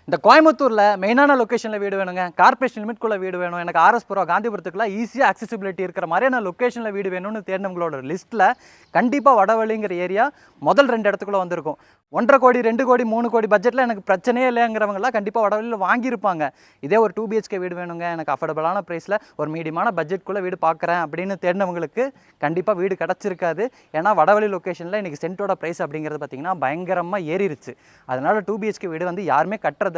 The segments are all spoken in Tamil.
இந்த கோயம்புத்தூரில் மெயினான லொக்கேஷனில் வீடு வேணுங்க, கார்பரேஷன் லிமிட்குள்ளே வீடு வேணும், எனக்கு ஆர்எஸ் புரம் காந்திபுரத்துக்குலாம் ஈஸியாக அக்சசிபிலிட்டி இருக்கிற மாதிரியான லொக்கேஷனில் வீடு வேணும்னு தேடினவங்களோட லிஸ்ட்டில் கண்டிப்பாக வடவழிங்கிற ஏரியா முதல் 2 இடத்துக்குள்ளே வந்திருக்கும். 1.5 கோடி 2 கோடி 3 கோடி பட்ஜெட்டில் எனக்கு பிரச்சனையே இல்லைங்கிறவங்களாம் கண்டிப்பாக வடவழியில் வாங்கியிருப்பாங்க. இதே ஒரு 2 BHK வீடு வேணுங்க, எனக்கு அஃபோர்டபுளான ப்ரைஸில் ஒரு மீடியமான பட்ஜெட்குள்ளே வீடு பார்க்குறேன் அப்படின்னு தேடினவங்களுக்கு கண்டிப்பாக வீடு கிடச்சிருக்காது. ஏன்னா வடவழி லொக்கேஷனில் இன்றைக்கி சென்ட்டோட ப்ரைஸ் அப்படிங்கிறது பார்த்திங்கன்னா பயங்கரமாக ஏறிடுச்சு. அதனால் 2 BHK வீடு வந்து யாருமே கட்டுறதில்ல.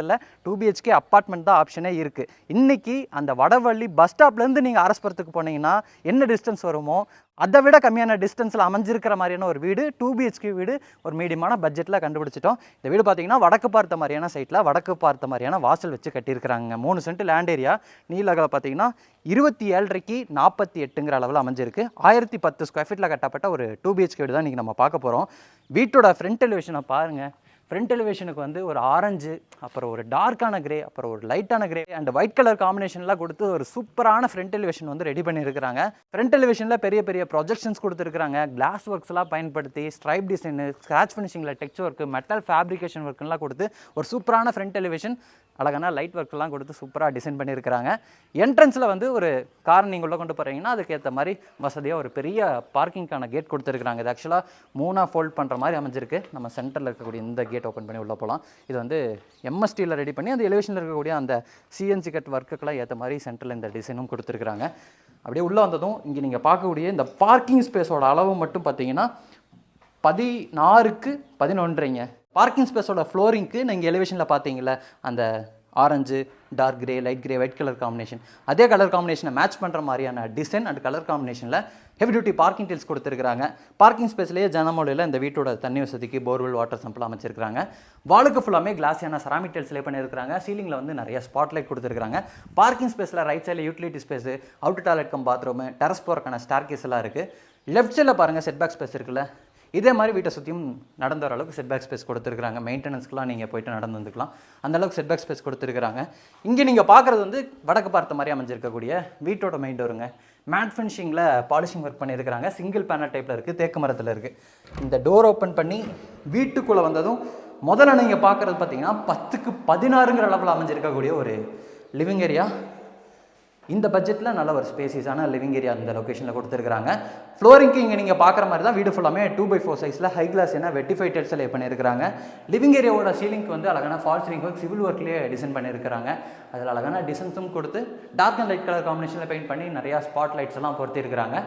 2 BHK அப்பார்ட்மெண்ட் தான் ஆப்ஷனே இருக்குது. இன்றைக்கி அந்த வடவழி பஸ் ஸ்டாப்லேருந்து நீங்கள் அரஸ்புரத்துக்கு போனீங்கன்னா என்ன டிஸ்டன்ஸ் வருமோ அதை விட கம்மியான டிஸ்டன்ஸில் அமைஞ்சிருக்கிற மாதிரியான ஒரு வீடு 2 BHK வீடு ஒரு மீடியமான பட்ஜெட்டில் கண்டுபிடிச்சிட்டோம். இந்த வீடு பார்த்தீங்கன்னா வடக்கு பார்த்த மாதிரியான சைட்டில் வடக்கு பார்த்த மாதிரியான வாசல் வச்சு கட்டியிருக்கிறாங்க. 3 சென்ட் லேண்ட் ஏரியா, நீலகலை பார்த்தீங்கன்னா 27.5க்கு 48ங்கிற அளவில் அமைஞ்சிருக்கு. 1010 ஸ்கொயர் ஃபீட்டில் கட்டப்பட்ட ஒரு 2 BHK வீடு தான் இன்றைக்கி நம்ம பார்க்க போகிறோம். வீட்டோட ஃப்ரண்ட் எலிவேஷனை பாருங்கள். ஃப்ரண்ட் எலிவேஷனுக்கு வந்து ஒரு ஆரஞ்சு, அப்புறம் ஒரு டார்க்கான கிரே, அப்புறம் ஒரு லைட்டான கிரே அண்ட் ஒயிட் கலர் காம்பினேஷன்லாம் கொடுத்து ஒரு சூப்பரான ஃப்ரண்ட் எலிவேஷன் வந்து ரெடி பண்ணியிருக்கிறாங்க. ஃப்ரண்ட் எலிவேஷனில் பெரிய பெரிய ப்ரொஜெக்ஷன்ஸ் கொடுத்துருக்காங்க. கிளாஸ் ஒர்க்ஸ்லாம் பயன்படுத்தி ஸ்ட்ரைப் டிசைனு, ஸ்க்ராட்ச் ஃபினிஷிங்கில் டெக்ஸ்ட் ஒர்க்கு, மெட்டல் ஃபேப்ரிகேஷன் ஒர்க்குலாம் கொடுத்து ஒரு சூப்பரான ஃப்ரண்ட் எலிவேஷன், அழகான லைட் ஒர்க்கெல்லாம் கொடுத்து சூப்பராக டிசைன் பண்ணியிருக்கிறாங்க. என்ட்ரன்ஸில் வந்து ஒரு கார் நீங்கள் உள்ளே கொண்டு போகிறீங்கன்னா அதுக்கேற்ற மாதிரி வசதியாக ஒரு பெரிய பார்க்கிங்கான கேட் கொடுத்துருக்குறாங்க. இது ஆக்சுவலாக 3 ஃபோல்ட் பண்ணுற மாதிரி அமைஞ்சிருக்கு. நம்ம சென்டரில் இருக்கக்கூடிய இந்த கேட் ஓப்பன் பண்ணி உள்ளே போகலாம். இது வந்து MSTயில் ரெடி பண்ணி அந்த எலிவேஷனில் இருக்கக்கூடிய அந்த CNC கட் ஒர்க்குக்கெல்லாம் ஏற்ற மாதிரி சென்டரில் இந்த டிசைனும் கொடுத்துருக்குறாங்க. அப்படியே உள்ளே வந்ததும் இங்கே நீங்கள் பார்க்கக்கூடிய இந்த பார்க்கிங் ஸ்பேஸோட அளவு மட்டும் பார்த்தீங்கன்னா 16க்கு 11ங்க. பார்க்கிங் ஸ்பேஸோட ஃப்ளோரிங்க்கு நீங்கள் எலிவேஷனில் பார்த்தீங்களா அந்த orange, dark grey, light grey, white colour combination, அதே கலர் காம்பினேஷனை மேட்ச் பண்ணுற மாதிரியான டிசைன் அண்ட் கலர் காம்பினேஷனில் ஹெவி டியூட்டி பார்க்கிங் டீல்ஸ் கொடுத்துருக்காங்க. பார்க்கிங் ஸ்பேஸ்லேயே ஜனமொழியில் இந்த வீட்டோட தண்ணி வசதிக்கு போர்வெல் வாட்டர் சம்பிள் அமைச்சிருக்காங்க. வாலுக்கு ஃபுல்லாமே கிளாஸியான செராமிக் டைல்ஸ் லே பண்ணியிருக்காங்க. சீலிங்கில் வந்து நிறைய ஸ்பாட்லைட் கொடுத்துருக்காங்க. பார்க்கிங் ஸ்பேஸில் ரைட் சைடில் utility space, out toilet cum bathroom, terrace போகிறக்கான ஸ்டார் கேஸ் எல்லாம் இருக்குது. லெஃப்ட் சைடில் பாருங்கள் செட்பேக் ஸ்பேஸ் இருக்குல்ல, இதே மாதிரி வீட்டை சுற்றியும் நடந்து வர அளவுக்கு செட்பேக் ஸ்பேஸ் கொடுத்துருக்காங்க. மெயின்டெனன்ஸ்க்குலாம் நீங்கள் போய்ட்டு நடந்து வந்துக்கலாம், அந்தளவுக்கு செட்பேக் ஸ்பேஸ் கொடுத்துருக்காங்க. இங்கே நீங்கள் பார்க்குறது வந்து வடக்கு பார்த்த மாதிரி அமைஞ்சிருக்கக்கூடிய வீட்டோட மெயின் டோருங்க. மேட் ஃபினிஷிங்கில் பாலிஷிங் ஒர்க் பண்ணியிருக்கிறாங்க. சிங்கிள் பேனல் டைப்பில் இருக்குது, தேக்கு மரத்தில் இருக்குது. இந்த டோர் ஓப்பன் பண்ணி வீட்டுக்குள்ளே வந்ததும் முதல்ல நீங்கள் பார்க்குறது பார்த்தீங்கன்னா 10க்கு 16ங்கிற அளவில் அமைஞ்சிருக்கக்கூடிய ஒரு லிவிங் ஏரியா. இந்த பட்ஜெட்டில் நல்ல ஒரு ஸ்பேசியஸான லிவிங் ஏரியா இந்த லொக்கேஷனில் கொடுத்துருக்காங்க. ஃப்ளோரிங்க்கு இங்கே நீங்கள் பார்க்குற மாதிரி தான் வீடு ஃபுல்லாமே 2x4 சைஸில் ஹை கிளாஸ் என்ன வெட்டிஃபை டைல்ஸ் லே பண்ணியிருக்காங்க. லிவிங் ஏரியாவோட சீலிங்க்கு வந்து அழகான ஃபால் சீலிங் ஒர்க் சிவில் ஒர்க்லேயே டிசைன் பண்ணியிருக்காங்க. அதில் அழகான டிசைன்ஸும் கொடுத்து டார்க் அண்ட் லைட் கலர் காம்பினேஷனில் பெயிண்ட் பண்ணி நிறையா ஸ்பாட் லைட்ஸ் எல்லாம் பொறுத்திருக்கிறாங்க.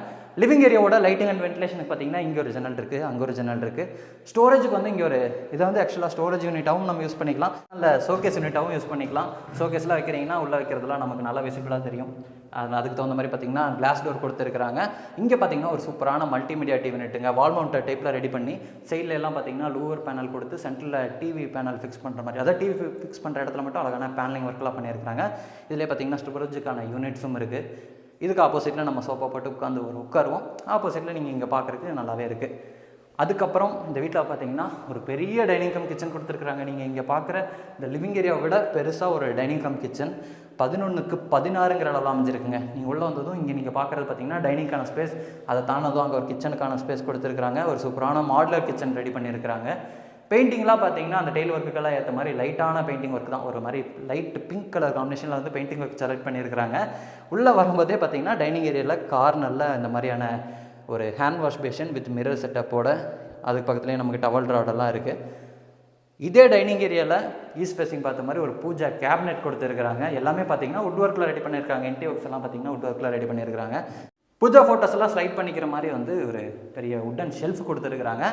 லிவிங் ஏரியாவோட லைட்டிங் அண்ட் வென்டிலேஷனுக்கு பார்த்தீங்கன்னா இங்கே ஒரு ஜன்னல் இருக்குது, அங்கே ஒரு ஜன்னல் இருக்குது. ஸ்டோரேஜுக்கு வந்து இங்கே ஒரு இதை வந்து ஆக்சுவலாக ஸ்டோரேஜ் யூனிட்டாகவும் நம்ம யூஸ் பண்ணிக்கலாம், இல்லை ஷோகேஸ் யூனிட்டாகவும் யூஸ் பண்ணிக்கலாம். ஷோகேஸ்லாம் வைக்கிறீங்கன்னா உள்ளே வைக்கிறதுலாம் நமக்கு நல்லா விசிபிளாக தெரியும். அதுக்கு தகுந்த மாதிரி பார்த்தீங்கன்னா கிளாஸ் டோர் கொடுத்துருக்காங்க. இங்கே பார்த்தீங்கன்னா ஒரு சூப்பரான மல்டிமீடியா டிவி நெட்டுங்க, வால் மவுண்டட் டைப்பில் ரெடி பண்ணி சைடில் எல்லாம் பார்த்தீங்கன்னா லூவர் பேனல் கொடுத்து சென்டரில் டிவி பேனல் ஃபிக்ஸ் பண்ணுற மாதிரி, அதாவது டிவி ஃபிக்ஸ் பண்ணுற இடத்துல மட்டும் அழகான பேனலிங் ஒர்க்லாம் பண்ணியிருக்காங்க. இதிலே பார்த்தீங்கன்னா ஸ்டோரேஜுக்கான யூனிட்ஸும் இருக்குது. இதுக்கு ஆப்போசிட்டில் நம்ம சோஃபா போட்டு உட்காந்து உட்காருவோம். ஆப்போசிட்டில் நீங்கள் இங்கே பார்க்குறதுக்கு நல்லாவே இருக்குது. அதுக்கப்புறம் இந்த வீட்டில் பார்த்தீங்கன்னா ஒரு பெரிய டைனிங் கம் கிச்சன் கொடுத்துருக்குறாங்க. நீங்கள் இங்கே பார்க்குற இந்த லிவிங் ஏரியாவை விட பெருசாக ஒரு டைனிங் கம் கிச்சன் 11க்கு 16ங்கிற அளவில் அமைஞ்சிருக்குங்க. நீங்கள் உள்ளே வந்ததும் இங்கே நீங்கள் பார்க்குறது பார்த்தீங்கன்னா டைனிங்கான ஸ்பேஸ், அதை தானதும் அங்கே ஒரு கிச்சனுக்கான ஸ்பேஸ் கொடுத்துருக்குறாங்க. ஒரு சூப்பரான மாடுலர் கிச்சன் ரெடி பண்ணியிருக்கிறாங்க. பெயிண்டிங்லாம் பார்த்தீங்கன்னா அந்த டெய்ல் ஒர்க்குக்கெல்லாம் ஏற்ற மாதிரி லைட்டான பெயிண்டிங் ஒர்க் தான், ஒரு மாதிரி லைட் பிங்க் கலர் காம்பினேஷனில் வந்து பெயிண்டிங் ஒர்க் செலக்ட் பண்ணியிருக்கிறாங்க. உள்ளே வரும்போதே பார்த்தீங்கன்னா டைனிங் ஏரியாவில் கார்னரில் இந்த மாதிரியான ஒரு hand wash basin with mirror செட்டப்போட, அதுக்கு பக்கத்துலேயே நமக்கு டவல் ட்ராடெல்லாம் இருக்குது. இதே டைனிங் ஏரியாவில் ஈஸ்ட் ஃபேஸிங் பார்த்த மாதிரி ஒரு பூஜா கேபினெட் கொடுத்துருக்காங்க. எல்லாமே பார்த்தீங்கன்னா உட் ஒர்க்கில் ரெடி பண்ணியிருக்காங்க. இன்டி ஒர்க்ஸ் எல்லாம் பார்த்தீங்கன்னா உட் ஒர்க்கில் ரெடி பண்ணியிருக்காங்க. பூஜா ஃபோட்டோஸ் எல்லாம் ஸ்லைட் பண்ணிக்கிற மாதிரி வந்து ஒரு பெரிய உட்டன் ஷெல்ஃப் கொடுத்துருக்குறாங்க.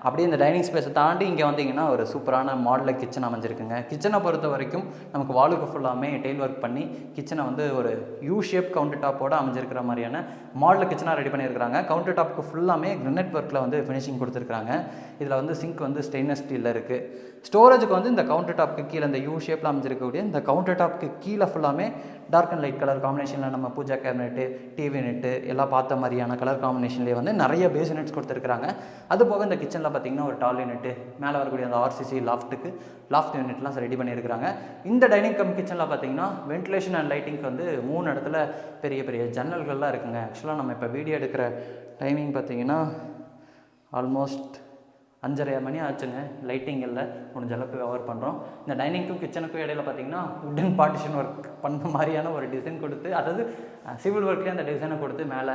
அப்படியே இந்த டைனிங் ஸ்பேஸை தாண்டி இங்கே வந்தீங்கன்னா ஒரு சூப்பரான மாடலில் கிச்சன் அமைஞ்சிருக்குங்க. கிச்சனை பொறுத்த வரைக்கும் நமக்கு வாலுக்கு ஃபுல்லாமே டெயில் ஒர்க் பண்ணி கிச்சனை வந்து ஒரு யூ ஷேப் கவுண்டர் டாப்போடு அமைஞ்சிருக்கிற மாதிரியான மாடலில் கிச்சனாக ரெடி பண்ணியிருக்கிறாங்க. கவுண்டர் டாப்புக்கு ஃபுல்லாமே கிரனைட் ஒர்க்கில் வந்து ஃபினிஷிங் கொடுத்துருக்காங்க. இதில் வந்து சிங்க் வந்து ஸ்டெயின்லெஸ் ஸ்டீலில் இருக்குது. ஸ்டோரேஜுக்கு வந்து இந்த கவுண்டர் டாப்புக்கு கீழே இந்த யூ ஷேப்பில் அமைஞ்சிருக்கக்கூடிய இந்த கவுண்டர் டாப்புக்கு கீழே ஃபுல்லாமே டார்க் அண்ட் லைட் கலர் காம்பினேஷனில் நம்ம பூஜா கேபினெட்டு, டிவி நெட்டு எல்லாம் பார்த்த மாதிரியான கலர் காம்பினேஷன்லேயே வந்து நிறைய பேஸ் யூனிட்ஸ் கொடுத்துருக்காங்க. அது போக இந்த கிச்சனில் பார்த்தீங்கன்னா ஒரு டால் யூனிட்டு, மேலே வரக்கூடிய அந்த RCC லாஃப்ட் யூனிட்லாம் ரெடி பண்ணியிருக்கிறாங்க. இந்த டைனிங் கம் கிச்சனில் பார்த்தீங்கன்னா வென்டிலேஷன் அண்ட் லைட்டிங்க்கு வந்து 3 இடத்துல பெரிய பெரிய ஜன்னல்கள்லாம் இருக்குங்க. ஆக்சுவலாக நம்ம இப்போ வீடியோ எடுக்கிற டைமிங் பார்த்தீங்கன்னா ஆல்மோஸ்ட் 5:30 மணி ஆச்சுங்க. லைட்டிங் இல்லை, முடிஞ்ச அளவுக்கு கவர் பண்ணுறோம். இந்த டைனிங்க்கும் கிச்சனுக்கும் இடையில பார்த்தீங்கன்னா உட்டன் பார்ட்டிஷன் ஒர்க் பண்ண மாதிரியான ஒரு டிசைன் கொடுத்து, அதாவது சிவில் ஒர்க்லேயே அந்த டிசைனை கொடுத்து மேலே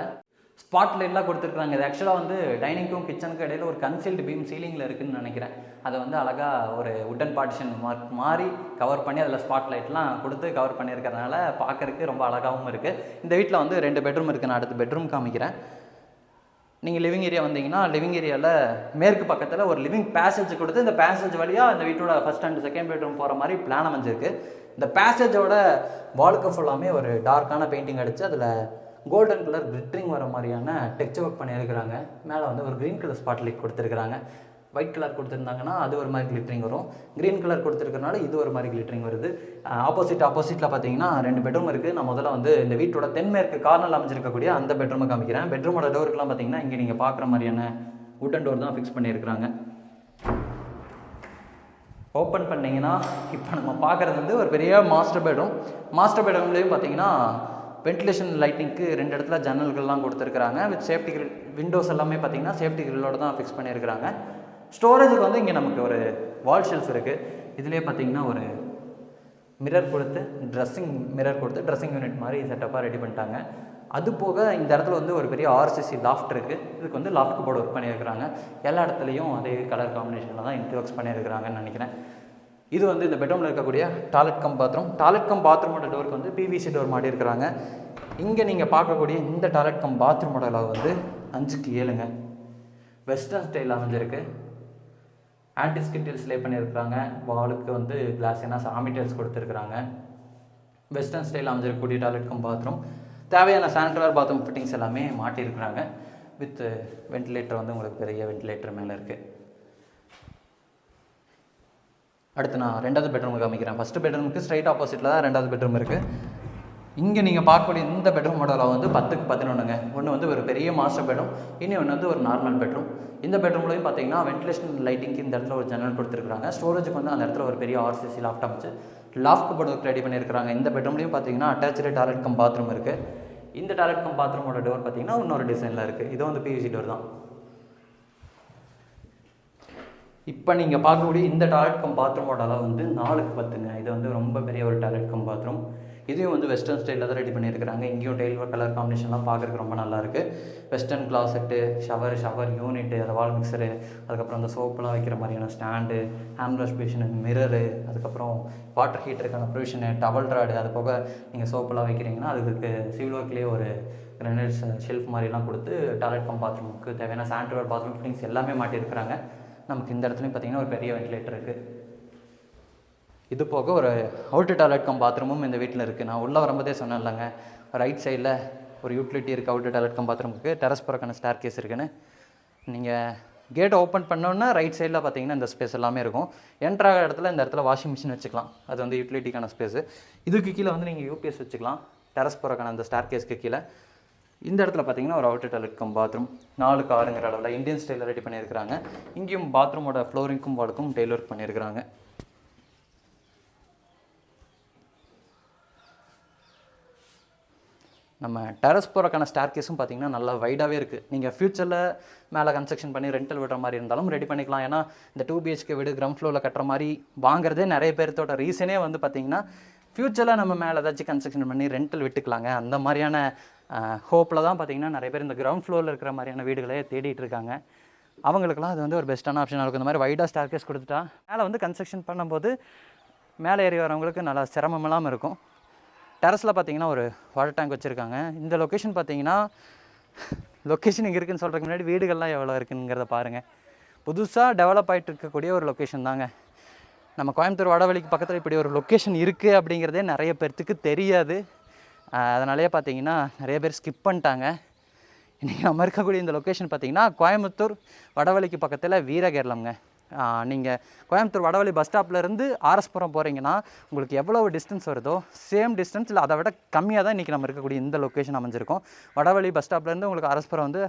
ஸ்பாட் லைட்லாம் கொடுத்துருக்குறாங்க. இது ஆக்சுவலாக வந்து டைனிங்க்கும் கிச்சனுக்கும் இடையில ஒரு கன்சீல்டு பீம் சீலிங்கில் இருக்குதுன்னு நினைக்கிறேன். அதை வந்து அழகாக ஒரு உட்டன் பார்ட்டிஷன் மார்க் மாதிரி கவர் பண்ணி அதில் ஸ்பாட் லைட்லாம் கொடுத்து கவர் பண்ணியிருக்கிறதுனால பார்க்குறதுக்கு ரொம்ப அழகாகவும் இருக்குது. இந்த வீட்டில் வந்து 2 பெட்ரூம் இருக்குது. நான் அடுத்து பெட்ரூம் காமிக்கிறேன். நீங்கள் லிவிங் ஏரியா வந்தீங்கன்னா லிவிங் ஏரியாவில் மேற்கு பக்கத்தில் ஒரு லிவிங் பேசேஜ் கொடுத்து, இந்த பேசேஜ் வழியாக இந்த வீட்டோட ஃபஸ்ட் அண்ட் செகண்ட் பெட்ரூம் போகிற மாதிரி பிளான் அமைஞ்சிருக்கு. இந்த பேசேஜோட வாலுக்கு ஃபுல்லாமே ஒரு டார்க்கான பெயிண்டிங் அடித்து அதில் கோல்டன் கலர் கிளிட்டரிங் வர மாதிரியான டெக்ஸ்சர் ஒர்க் பண்ணியிருக்கிறாங்க. மேலே வந்து ஒரு க்ரீன் கலர் ஸ்பாட் லைட் கொடுத்துருக்குறாங்க. ஒயிட் கலர் கொடுத்துருந்தாங்கன்னா அது ஒரு மாதிரி கிளிட்டரிங் வரும். க்ரீன் கலர் கொடுத்துருக்கறனால இது ஒரு மாதிரி கிளிட்டரிங் வருது. ஆப்போசிட்டில் பார்த்தீங்கன்னா 2 பெட்ரூம் இருக்குது. நான் முதல்ல வந்து இந்த வீட்டோட தென்மேற்கு கார்னரில் அமைஞ்சிருக்கக்கூடிய அந்த பெட்ரூமை காமிக்கிறேன். பெட்ரூமோட டோருக்குலாம் பார்த்தீங்கன்னா இங்கே நீங்கள் பார்க்குற மாதிரியான வுட்டன் டோர் தான் ஃபிக்ஸ் பண்ணியிருக்கிறாங்க. ஓப்பன் பண்ணிங்கன்னா இப்போ நம்ம பார்க்குறது வந்து ஒரு பெரிய மாஸ்டர் பெட்ரூம். மாஸ்டர் பெட்ரூம்லேயும் பார்த்தீங்கன்னா வென்டிலேஷன் லைட்டிங்க்கு 2 இடத்துல ஜன்னல்கள்லாம் கொடுத்துருக்குறாங்க. With safety grill. விண்டோஸ் எல்லாமே பார்த்தீங்கன்னா சேஃப்டி கிரில்லோடு தான் ஃபிக்ஸ் பண்ணியிருக்கிறாங்க. ஸ்டோரேஜுக்கு வந்து இங்கே நமக்கு ஒரு வால் ஷெல்ஃப் இருக்குது. இதிலே பார்த்தீங்கன்னா ஒரு மிரர் கொடுத்து ட்ரெஸ்ஸிங் யூனிட் மாதிரி செட்டப்பாக ரெடி பண்ணிட்டாங்க. அது போக இந்த இடத்துல வந்து ஒரு பெரிய ஆர்சிசி லாஃப்ட் இருக்குது. இதுக்கு வந்து லாஃப்ட் போர்டு ஒர்க் பண்ணியிருக்கிறாங்க. எல்லா இடத்துலையும் அதே கலர் காம்பினேஷனில் தான் இன்டர்ஒர்க்ஸ் பண்ணியிருக்கிறாங்கன்னு நினைக்கிறேன். இது வந்து இந்த பெட்ரூமில் இருக்கக்கூடிய டாய்லெட் கம் பாத்ரூமோட டோருக்கு வந்து பிவிசி டோர் மாட்டி இருக்கிறாங்க. இங்கே நீங்கள் பார்க்கக்கூடிய இந்த டாய்லெட் கம் பாத்ரூமோட அளவு வந்து 5க்கு 7ங்க. வெஸ்டர்ன் ஸ்டைல் அமைஞ்சிருக்கு. ஆன்டிஸ்கிட் டைல்ஸ் லே பண்ணியிருக்கிறாங்க. வாலுக்கு வந்து கிளாஸ் என்ன சாமி டைல்ஸ் கொடுத்துருக்குறாங்க. வெஸ்டர்ன் ஸ்டைல் அமைஞ்சிருக்கக்கூடிய டாய்லெட் கம் பாத்ரூம். தேவையான சானிட்டரி பாத்ரூம் ஃபிட்டிங்ஸ் எல்லாமே மாட்டியிருக்கிறாங்க. வித் வென்டிலேட்டர் வந்து உங்களுக்கு பெரிய வென்டிலேட்டர் மேலே இருக்குது. அடுத்து நான் 2வது பெட்ரூம் காமிக்கிறேன். ஃபஸ்ட்டு பெட்ரூமுக்கு ஸ்ட்ரைட் ஆப்போசிட்டில் தான் 2வது பெட்ரூம் இருக்குது. இங்கே நீங்கள் பார்க்கக்கூடிய இந்த பெட்ரூம் மாடலில் வந்து 10க்கு 11ங்க. ஒன்று வந்து ஒரு பெரிய மாஸ்டர் பெட்ரூம், இன்னொன்று வந்து ஒரு நார்மல் பெட்ரூம். இந்த பெட்ரூம்லையும் பார்த்தீங்கன்னா வென்டிலேஷன் லைட்டிங்க்கு இந்த இடத்துல ஒரு ஜன்னல் கொடுத்துருக்காங்க. ஸ்டோரேஜுக்கு வந்து அந்த இடத்துல ஒரு பெரிய ஆர்சிசி லாஃப்ட் அமைச்சு லாஃப்ட் போர்டு ரெடி பண்ணியிருக்கிறாங்க. இந்த பெட்ரூம்லையும் பார்த்தீங்கன்னா அட்டாச்சு டாய்லெட் கம் பாத்ரூம் இருக்குது. இந்த டாய்லெட் கம் பாத்ரூமோட டோர் பார்த்தீங்கன்னா இன்னொரு டிசைனில் இருக்குது. இது வந்து பிவிசி டோர் தான். இப்போ நீங்கள் பார்க்கக்கூடிய இந்த டாய்லெட் கம் பாத்ரூமோட அளவு வந்து 4க்கு 10ங்க. இது வந்து ரொம்ப பெரிய ஒரு டாய்லெட் கம் பாத்ரூம். இதையும் வந்து வெஸ்டர்ன் ஸ்டைலில் தான் ரெடி பண்ணியிருக்கிறாங்க. இங்கேயும் டைல் கலர் காம்பினேஷன்லாம் பார்க்குறதுக்கு ரொம்ப நல்லாயிருக்கு. வெஸ்டர்ன் கிளாசெட்டு, ஷவர் யூனிட்டு, அந்த வால் மிக்சரு, அதுக்கப்புறம் அந்த சோப்பெலாம் வைக்கிற மாதிரியான stand, hand wash basin, mirror, அதுக்கப்புறம் வாட்டர் ஹீட்டருக்கான ப்ரொவிஷனு, டவல் ராடு, அது போக நீங்கள் சோப்பெல்லாம் வைக்கிறீங்கன்னா அதுக்கு சிவில் ஒர்க்லேயே ஒரு கிரனைட் ஷெல்ஃப் மாதிரிலாம் கொடுத்து டாய்லெட் கம் பாத்ரூமுக்கு தேவையான சானிட்டரி பாத்ரூம் ஃபிட்டிங்ஸ் எல்லாமே மாட்டியிருக்கிறாங்க. நமக்கு இந்த இடத்துலையும் பார்த்தீங்கன்னா ஒரு பெரிய வென்டிலேட்டர் இருக்குது. இது போக ஒரு அவுட்டு டாய்லெட் கம் பாத்ரூமும் இந்த வீட்டில் இருக்குது. நான் உள்ளே வரும்போதே சொன்னேன் இல்லைங்க, ரைட் சைடில் ஒரு யூட்டிலிட்டி இருக்குது. அவுட்டு டாய்லெட் கம் பாத்ரூமுக்கு டெரஸ் போகிறக்கான ஸ்டேர் கேஸ் இருக்குன்னு. நீங்கள் கேட்டை ஓப்பன் பண்ணோன்னா ரைட் சைடில் பார்த்தீங்கன்னா இந்த ஸ்பேஸ் எல்லாமே இருக்கும். என்ட்ராகிற இடத்துல இந்த இடத்துல வாஷிங் மிஷின் வச்சுக்கலாம். அது வந்து யூட்டிலிட்டிக்கான ஸ்பேஸு. இதுக்கு கீழே வந்து நீங்கள் யூபிஎஸ் வச்சுக்கலாம். டெரஸ் போகிறக்கான அந்த ஸ்டேர் கேஸ்க்கு கீழே இந்த இடத்துல பார்த்தீங்கன்னா ஒரு அவுட்டர் டாய்லெட் கம் பாத்ரூம் 4க்கு 6ங்கிற அளவில் இந்தியன் ஸ்டைலில் ரெடி பண்ணியிருக்கிறாங்க. இங்கேயும் பாத்ரூமோட ஃப்ளோரிங்க்கும் வாலுக்கும் டெய்ல் ஒர்க் பண்ணியிருக்கிறாங்க. நம்ம டெரஸ் போகிறக்கான ஸ்டார் கேஸும் பார்த்தீங்கன்னா நல்லா வைடாகவே இருக்குது. நீங்கள் ஃப்யூச்சரில் மேலே கன்ஸ்ட்ரக்ஷன் பண்ணி ரெண்டல் விடுற மாதிரி இருந்தாலும் ரெடி பண்ணிக்கலாம். ஏன்னா இந்த 2 BHK வீடு கிரவுண்ட் ஃப்ளோரில் கட்டுற மாதிரி வாங்குறதே நிறைய பேர்த்தோட ரீசனே வந்து பார்த்திங்கன்னா ஃப்யூச்சரில் நம்ம மேலே ஏதாச்சும் கன்ஸ்ட்ரக்ஷன் பண்ணி ரெண்டல் விட்டுக்கலாங்க, அந்த மாதிரியான ஹோப்பில் தான் பார்த்திங்கன்னா நிறைய பேர் இந்த கிரவுண்ட் ஃப்ளோரில் இருக்கிற மாதிரியான வீடுகளே தேடிட்டு இருக்காங்க. அவங்களுக்குலாம் அது வந்து ஒரு பெஸ்ட்டான ஆப்ஷனாக இருக்கும். இந்த மாதிரி வைடாக ஸ்டார் கேஸ் கொடுத்துட்டா மேலே வந்து கன்ஸ்ட்ரக்ஷன் பண்ணும்போது மேலே ஏறி வரவங்களுக்கு நல்லா சிரமமெல்லாம் இருக்கும். டெரஸில் பார்த்தீங்கன்னா ஒரு வாட்டர் டேங்க் வச்சுருக்காங்க. இந்த லொக்கேஷன் பார்த்தீங்கன்னா லொக்கேஷன் இங்கே இருக்குதுன்னு சொல்கிறதுக்கு முன்னாடி வீடுகள்லாம் எவ்வளோ இருக்குங்கிறத பாருங்கள். புதுசாக டெவலப் ஆகிட்டு இருக்கக்கூடிய ஒரு லொக்கேஷன் தாங்க. நம்ம கோயம்புத்தூர் வடவழிக்கு பக்கத்தில் இப்படி ஒரு லொக்கேஷன் இருக்குது அப்படிங்கிறதே நிறைய பேர்த்துக்கு தெரியாது. அதனாலேயே பார்த்தீங்கன்னா நிறைய பேர் ஸ்கிப் பண்ணிட்டாங்க. இன்றைக்கி நம்ம இருக்கக்கூடிய இந்த லொக்கேஷன் பார்த்தீங்கன்னா கோயம்புத்தூர் வடவழிக்கு பக்கத்தில் வீரகேரளம்ங்க. நீங்கள் கோயம்புத்தூர் வடவழி பஸ் ஸ்டாப்லேருந்து ஆர்எஸ்புரம் போகிறீங்கன்னா உங்களுக்கு எவ்வளோ டிஸ்டன்ஸ் வருதோ சேம் டிஸ்டன்ஸ் இல்லை அதை விட கம்மியாக தான் இன்றைக்கி நம்ம இருக்கக்கூடிய இந்த லொக்கேஷன் அமைஞ்சிருக்கும். வடவழி பஸ் ஸ்டாப்லேருந்து உங்களுக்கு ஆர்எஸ்புரம் வந்து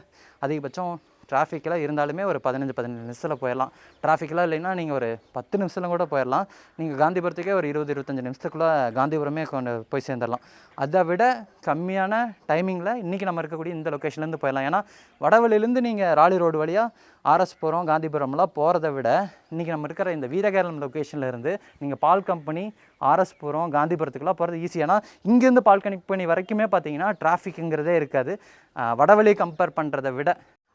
அதிகபட்சம் டிராஃபிக்கில் இருந்தாலுமே ஒரு 15 நிமிஷத்தில் போயிடலாம். டிராஃபிக்கெலாம் இல்லைன்னா நீங்கள் ஒரு 10 நிமிஷத்தில் கூட போயிடலாம். நீங்கள் காந்திபுரத்துக்கே ஒரு 20-25 நிமிஷத்துக்குள்ளே காந்திபுரமே கொண்டு போய் சேர்ந்துடலாம். அதை விட கம்மியான டைமிங்கில் இன்றைக்கி நம்ம இருக்கக்கூடிய இந்த லொக்கேஷன்லேருந்து போயிடலாம். ஏன்னா வடவழியிலேருந்து நீங்கள் ராலி ரோடு வழியாக ஆர்எஸ் போகிறோம், காந்திபுரம்லாம் போகிறத விட இன்றைக்கி நம்ம இருக்கிற இந்த வீரகேரளம் லொக்கேஷனில் இருந்து நீங்கள் பால் கம்பெனி, ஆர்எஸ் போகிறோம், காந்திபுரத்துக்குலாம் போகிறது ஈஸி. ஏன்னா இங்கேருந்து பால் கம்பெனி வரைக்குமே பார்த்தீங்கன்னா டிராஃபிக்குங்கிறதே இருக்காது வடவழி கம்பேர் பண்ணுறதை விட.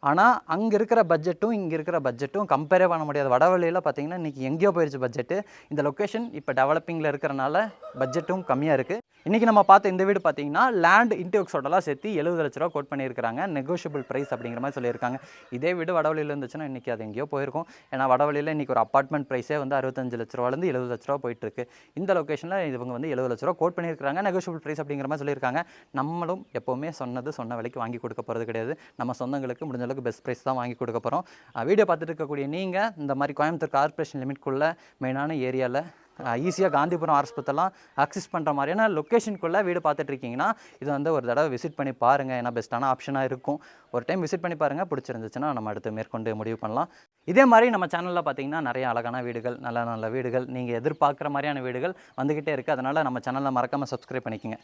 ஆனால் அங்கே இருக்கிற பட்ஜெட்டும் இங்கே இருக்கிற பட்ஜெட்டும் கம்பேரே பண்ண முடியாது. வடவழியில் பார்த்தீங்கன்னா இன்றைக்கி எங்கேயோ போயிடுச்சு பட்ஜெட்டு. இந்த லொக்கேஷன் இப்போ டெவலப்பிங்கில் இருக்கிறனால பட்ஜெட்டும் கம்மியாக இருக்குது. இன்றைக்கி நம்ம பார்த்த இந்த வீடு பார்த்தீங்கன்னா லேண்ட் இன்டெக்ஸோடலாம் சேர்த்து 70 லட்ச ரூபா கோட் பண்ணியிருக்காங்க. நெகோஷியபிள் ப்ரைஸ் அப்படிங்கிற மாதிரி சொல்லியிருக்காங்க. இதே வீடு வடவழியில் இருந்துச்சுன்னா இன்றைக்கி அது எங்கேயோ போயிருக்கும். ஏன்னா வடவழியில் இன்றைக்கி ஒரு அப்பார்ட்மெண்ட் ப்ரைஸே வந்து 65 லட்ச ரூபாலேருந்து 70 லட்ச ரூபா போயிட்டுருக்கு. இந்த லொக்கேஷனில் இவங்க வந்து 70 லட்ச ரூபா கோட் பண்ணியிருக்காங்க. நெகோஷியபிள் ப்ரைஸ் அப்படிங்கிற மாதிரி சொல்லியிருக்காங்க. நம்மளும் எப்போவுமே சொன்ன விலைக்கு வாங்கி கொடுக்க போகிறது கிடையாது. நம்ம சொந்தங்களுக்கு முடிஞ்ச அளவுக்கு பெஸ்ட் ப்ரைஸ் தான் வாங்கி கொடுக்க போகிறோம். வீடியோ பார்த்துட்டு இருக்கக்கூடிய நீங்கள் இந்த மாதிரி கோயம்புத்தூர் கார்ப்பரேஷன் லிமிட்குள்ளே மெயினான ஏரியாவில் ஈஸியாக காந்திபுரம் ஆர்எஸ்பத்தெல்லாம் ஆக்சஸ் பண்ணுற மாதிரியான லொக்கேஷனுக்குள்ளே வீடு பார்த்துட்டு இருக்கீங்கன்னா இது வந்து ஒரு தடவை விசிட் பண்ணி பாருங்கள். ஏன்னா பெஸ்ட்டான ஆப்ஷனாக இருக்கும். ஒரு டைம் விசிட் பண்ணி பாருங்கள். பிடிச்சிருந்துச்சுன்னா நம்ம அடுத்து மேற்கொண்டு முடிவு பண்ணலாம். இதே மாதிரி நம்ம சேனலில் பார்த்தீங்கன்னா நிறைய அழகான வீடுகள், நல்ல வீடுகள், நீங்கள் எதிர்பார்க்குற மாதிரியான வீடுகள் வந்துக்கிட்டே இருக்குது. அதனால் நம்ம சேனலில் மறக்காமல் சப்ஸ்கிரைப் பண்ணிக்கோங்க.